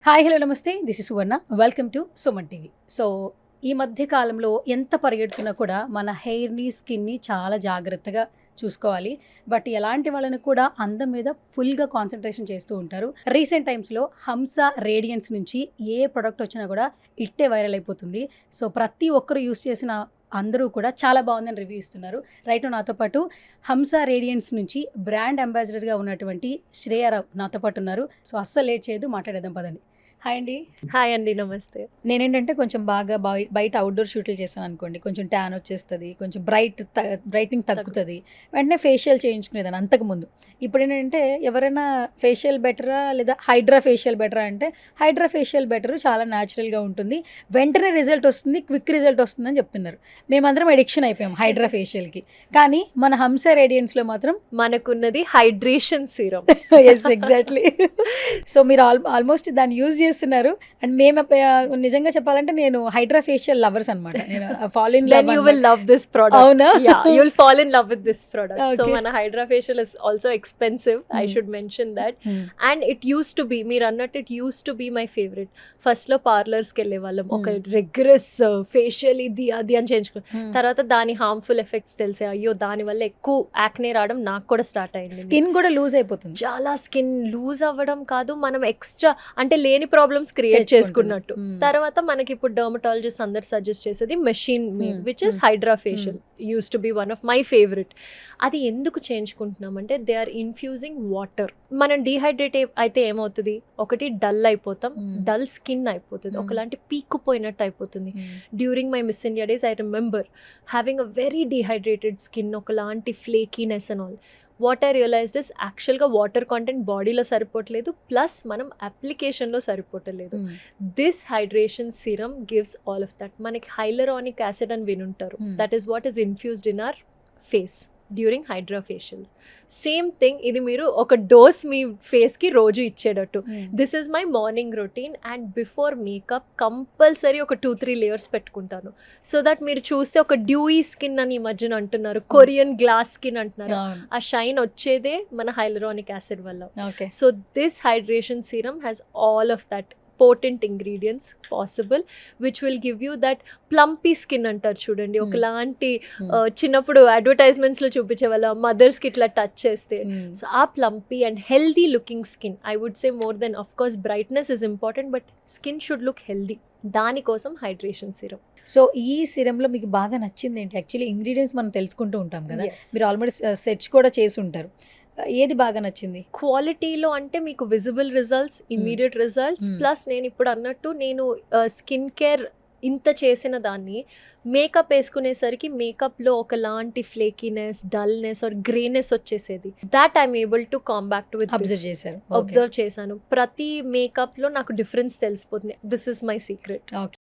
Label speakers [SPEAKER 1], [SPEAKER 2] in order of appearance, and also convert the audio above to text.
[SPEAKER 1] Hi hello నమస్తే, this is Suvarna. Welcome to Suman TV. So ఈ మధ్య కాలంలో ఎంత పరిగెడుతున్నా కూడా మన హెయిర్ని స్కిన్ని చాలా జాగ్రత్తగా చూసుకోవాలి. బట్ ఎలాంటి వాళ్ళని కూడా అందం మీద ఫుల్గా కాన్సన్ట్రేషన్ చేస్తూ ఉంటారు. రీసెంట్ టైమ్స్లో హంస రేడియన్స్ నుంచి ఏ ప్రోడక్ట్ వచ్చినా కూడా ఇట్టే వైరల్ అయిపోతుంది. సో ప్రతి ఒక్కరు యూస్ చేసిన అందరూ కూడా చాలా బాగుందని రివ్యూ ఇస్తున్నారు. రైట్, నాతో పాటు హంస రేడియన్స్ నుంచి బ్రాండ్ అంబాసిడర్గా ఉన్నటువంటి శ్రేయారావు నాతో పాటు ఉన్నారు. సో అస్సలు లేట్ చేయదు, మాట్లాడేద్దాం పదండి. హాయ్ అండి.
[SPEAKER 2] హాయ్ అండి, నమస్తే.
[SPEAKER 1] నేనేంటంటే కొంచెం బాగా బయట అవుట్డోర్ షూట్లు చేశాను అనుకోండి, కొంచెం ట్యాన్ వచ్చేస్తుంది, కొంచెం బ్రైట్నింగ్ తగ్గుతుంది, వెంటనే ఫేషియల్ చేయించుకునేదాన్ని అంతకుముందు. ఇప్పుడు ఏంటంటే ఎవరైనా ఫేషియల్ బెటరా లేదా హైడ్రా ఫేషియల్ బెటరా అంటే హైడ్రా ఫేషియల్ బెటర్, చాలా న్యాచురల్గా ఉంటుంది, వెంటనే రిజల్ట్ వస్తుంది, క్విక్ రిజల్ట్ వస్తుందని చెప్తున్నారు. మేమందరం ఎడిక్షన్ అయిపోయాం హైడ్రా ఫేషియల్కి. కానీ మన హంస రేడియన్స్లో మాత్రం
[SPEAKER 2] మనకున్నది hydration serum.
[SPEAKER 1] Yes, exactly. So మీరు ఆల్మోస్ట్ దాన్ని యూజ్ చేస్తున్నారు. అండ్ మేము నిజంగా చెప్పాలంటే నేను హైడ్రా ఫేషియల్ లవర్స్ అనమాట. నేను fall in love.
[SPEAKER 2] You will love this product.
[SPEAKER 1] అవునా?
[SPEAKER 2] Yeah, you will fall in love with this product. So
[SPEAKER 1] Okay.
[SPEAKER 2] మన hydra facial is also expensive. I should mention that. And it used to be, మీరు అన్నట్టు it used to be my favorite. First లో పార్లర్స్కి వెళ్ళే వాళ్ళం, ఒక రిగ్రెస్ facial ఇది అది అని చేయించుకున్నాం. తర్వాత దాని హార్మ్ఫుల్ ఎఫెక్ట్స్ తెలిసే, అయ్యో దాని వల్ల ఎక్కువ యాక్నే రావడం నాకు కూడా స్టార్ట్ అయింది.
[SPEAKER 1] స్కిన్ కూడా లూజ్ అయిపోతుంది.
[SPEAKER 2] చాలా స్కిన్ లూజ్ అవ్వడం కాదు, మనం ఎక్స్ట్రా అంటే లేని ప్రాబ్లమ్స్ క్రియేట్ చేసుకున్నట్టు. తర్వాత మనకి ఇప్పుడు డర్మటాలజిస్ట్ అందరు సజెస్ట్ చేసేది machine made, which is hydra facial. Use to be one of my favourite. అది ఎందుకు చేయించుకుంటున్నామంటే దే ఆర్ ఇన్ఫ్యూజింగ్ వాటర్. మనం డీహైడ్రేట్ అయితే ఏమవుతుంది, ఒకటి డల్ అయిపోతాం, డల్ స్కిన్ అయిపోతుంది, ఒకలాంటి పీక్కుపోయినట్టు అయిపోతుంది. During my Miss India days I remember having a very dehydrated skin, ఒకలాంటి flakiness and all. What I realized is యాక్చువల్గా వాటర్ కాంటెంట్ బాడీలో సరిపోవట్లేదు, ప్లస్ మనం అప్లికేషన్లో సరిపోవట్లేదు. This hydration serum gives all of that. మనకి హైలరానిక్ యాసిడ్ అని వినుంటారు, that is what is infused in our face during hydra facial. Same thing, ఇది మీరు ఒక డోస్ మీ ఫేస్కి రోజు ఇచ్చేటట్టు. This is my morning routine. And before makeup compulsory ఒక 2-3 లేయర్స్ పెట్టుకుంటాను, సో దట్ మీరు చూస్తే ఒక డ్యూయి స్కిన్ అని ఈ మధ్యన అంటున్నారు, కొరియన్ గ్లాస్ స్కిన్ అంటున్నారు, ఆ షైన్ వచ్చేదే మన హైలరానిక్ యాసిడ్ వల్ల. So this hydration serum has all of that potent ingredients possible, which will give you that plumpy skin అంటారు చూడండి. ఒకలాంటి చిన్నప్పుడు అడ్వర్టైజ్మెంట్స్ లో చూపించే వాళ్ళ మదర్స్ కి ఇట్లా టచ్ చేస్తే, సో ఆ plumpy and healthy looking skin, I would say more than, of course brightness is important, but skin should look healthy. దానికోసం హైడ్రేషన్ సీరం.
[SPEAKER 1] సో ఈ సిరంలో మీకు బాగా నచ్చింది ఏంటి? యాక్చువల్లీ ఇంగ్రీడియంట్స్ మనం తెలుసుకుంటూ ఉంటాం కదా, మీరు ఆల్రెడీ సెర్చ్ కూడా చేసి ఉంటారు. ఏది బాగా నచ్చింది?
[SPEAKER 2] క్వాలిటీలో అంటే మీకు visible results, immediate results, plus నేను ఇప్పుడు అన్నట్టు నేను స్కిన్ కేర్ ఇంత చేసిన దాన్ని మేకప్ వేసుకునేసరికి మేకప్లో ఒకలాంటి ఫ్లేకీనెస్, డల్నెస్ ఆర్ గ్రేనెస్ వచ్చేసేది. That I'm able to combat with. Observe చేశాను, ప్రతి మేకప్లో నాకు డిఫరెన్స్ తెలిసిపోతుంది. This is my secret.
[SPEAKER 1] Okay.